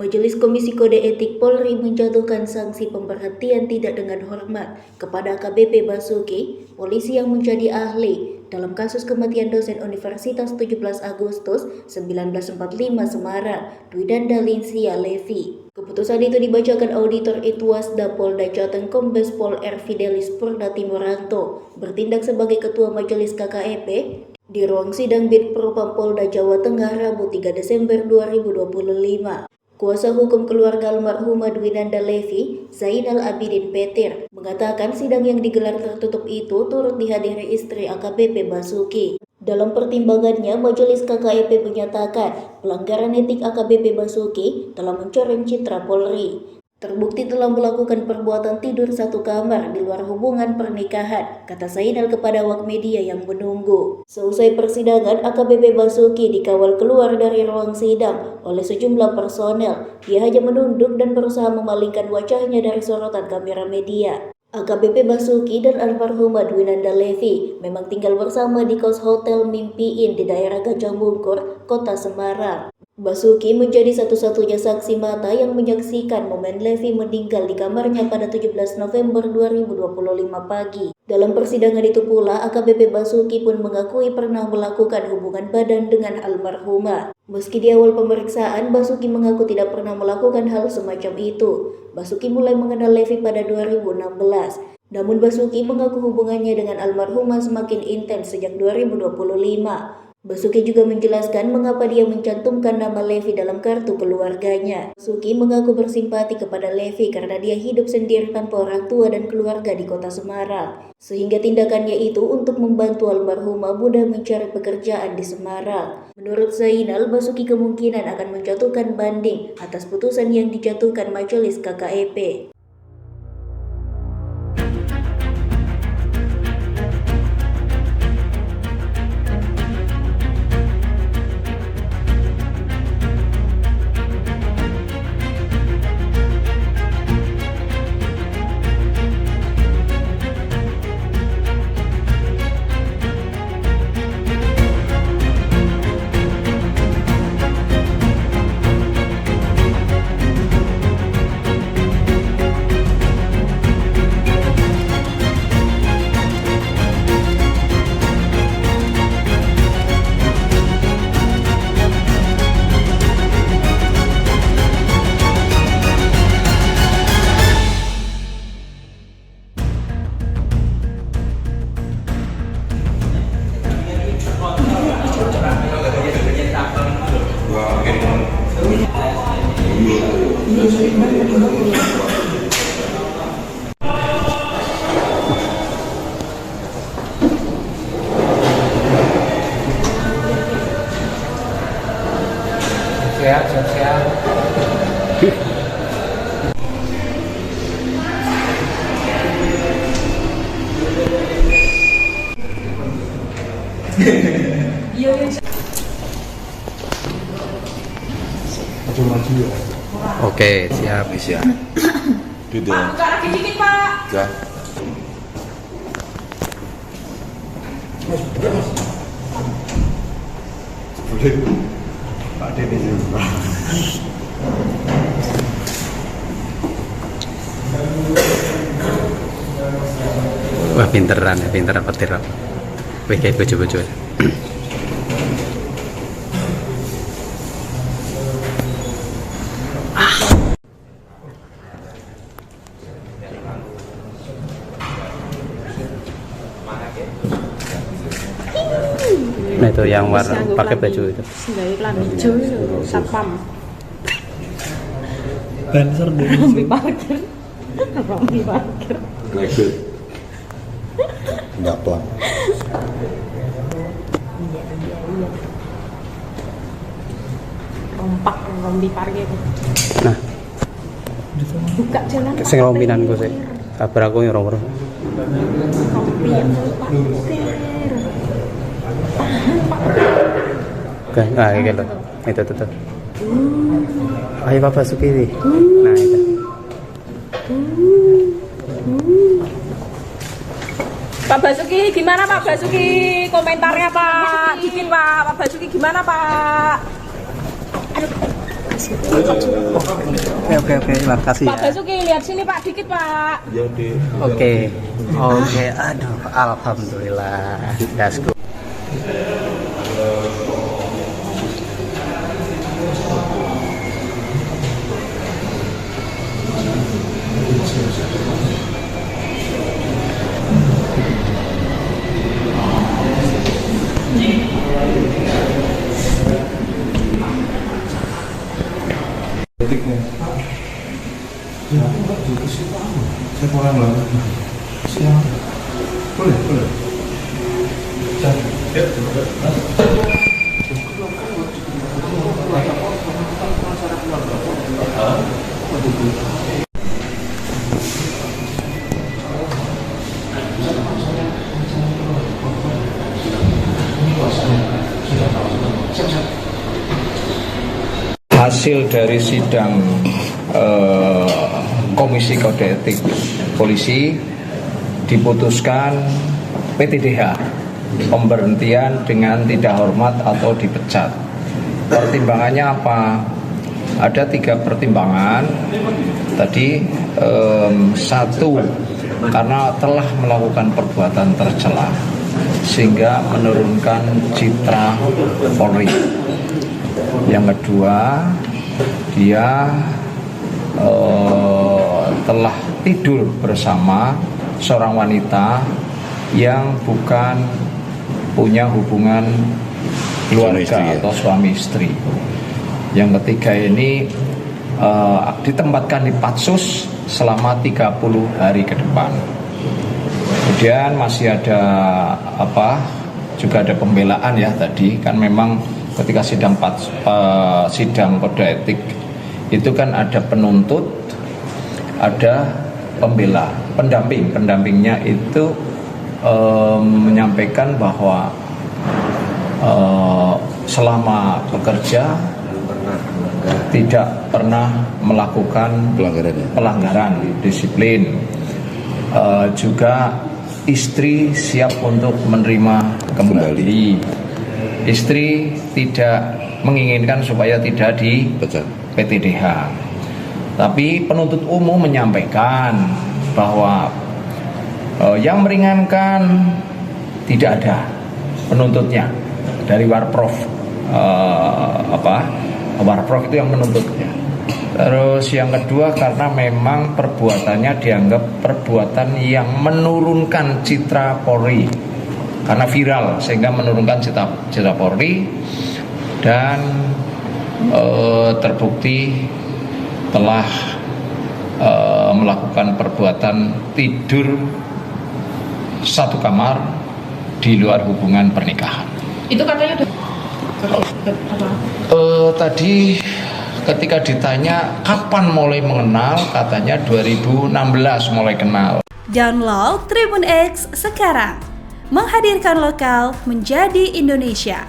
Majelis Komisi Kode Etik Polri menjatuhkan sanksi pemberhentian tidak dengan hormat kepada AKBP Basuki, polisi yang menjadi ahli dalam kasus kematian dosen Universitas 17 Agustus 1945 Semarang, Dwinanda Linsia Levi. Keputusan itu dibacakan Auditor Itwasda Polda Jateng Kombes Pol R. Fidelis Purna Timoranto, bertindak sebagai Ketua Majelis KKEP di ruang sidang Bid Propam Polda Jawa Tengah Rabu 3 Desember 2025. Kuasa hukum keluarga almarhumah Dwinanda Levi, Zainal Abidin Petir, mengatakan sidang yang digelar tertutup itu turut dihadiri istri AKBP Basuki. Dalam pertimbangannya, Majelis KKEP menyatakan pelanggaran etik AKBP Basuki telah mencoreng citra Polri. Terbukti telah melakukan perbuatan tidur satu kamar di luar hubungan pernikahan, kata Zainal kepada awak media yang menunggu. Seusai persidangan, AKBP Basuki dikawal keluar dari ruang sidang oleh sejumlah personel. Dia hanya menunduk dan berusaha memalingkan wajahnya dari sorotan kamera media. AKBP Basuki dan almarhumah Dwinanda Levi memang tinggal bersama di kos hotel Mimpi Inn di daerah Gajah Mungkur, Kota Semarang. Basuki menjadi satu-satunya saksi mata yang menyaksikan momen Levi meninggal di kamarnya pada 17 November 2025 pagi. Dalam persidangan itu pula, AKBP Basuki pun mengakui pernah melakukan hubungan badan dengan almarhumah. Meski di awal pemeriksaan, Basuki mengaku tidak pernah melakukan hal semacam itu. Basuki mulai mengenal Levi pada 2016. Namun Basuki mengaku hubungannya dengan almarhumah semakin intens sejak 2025. Basuki juga menjelaskan mengapa dia mencantumkan nama Levi dalam kartu keluarganya. Basuki mengaku bersimpati kepada Levi karena dia hidup sendiri tanpa orang tua dan keluarga di kota Semarang. Sehingga tindakannya itu untuk membantu almarhumah mudah mencari pekerjaan di Semarang. Menurut Zainal, Basuki kemungkinan akan menjatuhkan banding atas putusan yang dijatuhkan Majelis KKEP. Sehat. Oke, siap. Siap. Gitu. Pak, buka lagi dikit, Pak. Ya. Pak Dede juga. Wah, pinteran petir. Wih, kayak bojo-bojo. Nah itu yang warna pakai baju itu. Sendiri iklan hijau itu satpam. Banser deh. Rompi parkir. Legit. Enggak pelan. Rompi parkir. Nah, Buka jalan. sing rompinan gue sih. Kabar aku yang romper. Rompi parkir. Oke, nah kayak gitu. Itu. Ayo Pak Basuki. Nah itu. Pak Basuki, gimana Pak Basuki? Komentarnya Pak, bikin Pak Basuki gimana Pak? Aduh, Oke, terima kasih Pak ya. Basuki, lihat sini Pak, dikit Pak. Oke, aduh, alhamdulillah, that's good. Etiknya. Ya, saya kurang lah. Siang. Boleh. Hasil dari sidang Komisi Kode Etik Polisi diputuskan PTDH, pemberhentian dengan tidak hormat atau dipecat. Pertimbangannya apa? Ada 3 pertimbangan. Tadi satu, karena telah melakukan perbuatan tercela sehingga menurunkan citra Polri. Yang kedua, dia telah tidur bersama seorang wanita yang bukan punya hubungan keluarga atau suami istri. Yang ketiga ini ditempatkan di Patsus selama 30 hari ke depan. Kemudian masih ada juga ada pembelaan ya tadi, kan memang ketika sidang kode etik itu kan ada penuntut, ada pembela, pendampingnya itu menyampaikan bahwa selama bekerja tidak pernah melakukan pelanggaran disiplin. Juga istri siap untuk menerima kembali. Istri tidak menginginkan supaya tidak di PTDH. Tapi penuntut umum menyampaikan bahwa yang meringankan tidak ada penuntutnya dari Warprof. Warprof itu yang menuntutnya. Terus yang kedua, karena memang perbuatannya dianggap perbuatan yang menurunkan citra Polri karena viral, sehingga menurunkan citra Polri, dan terbukti telah melakukan perbuatan tidur satu kamar di luar hubungan pernikahan. Itu katanya Tadi ketika ditanya kapan mulai mengenal, katanya 2016 mulai kenal. Download Tribun X sekarang, menghadirkan lokal menjadi Indonesia.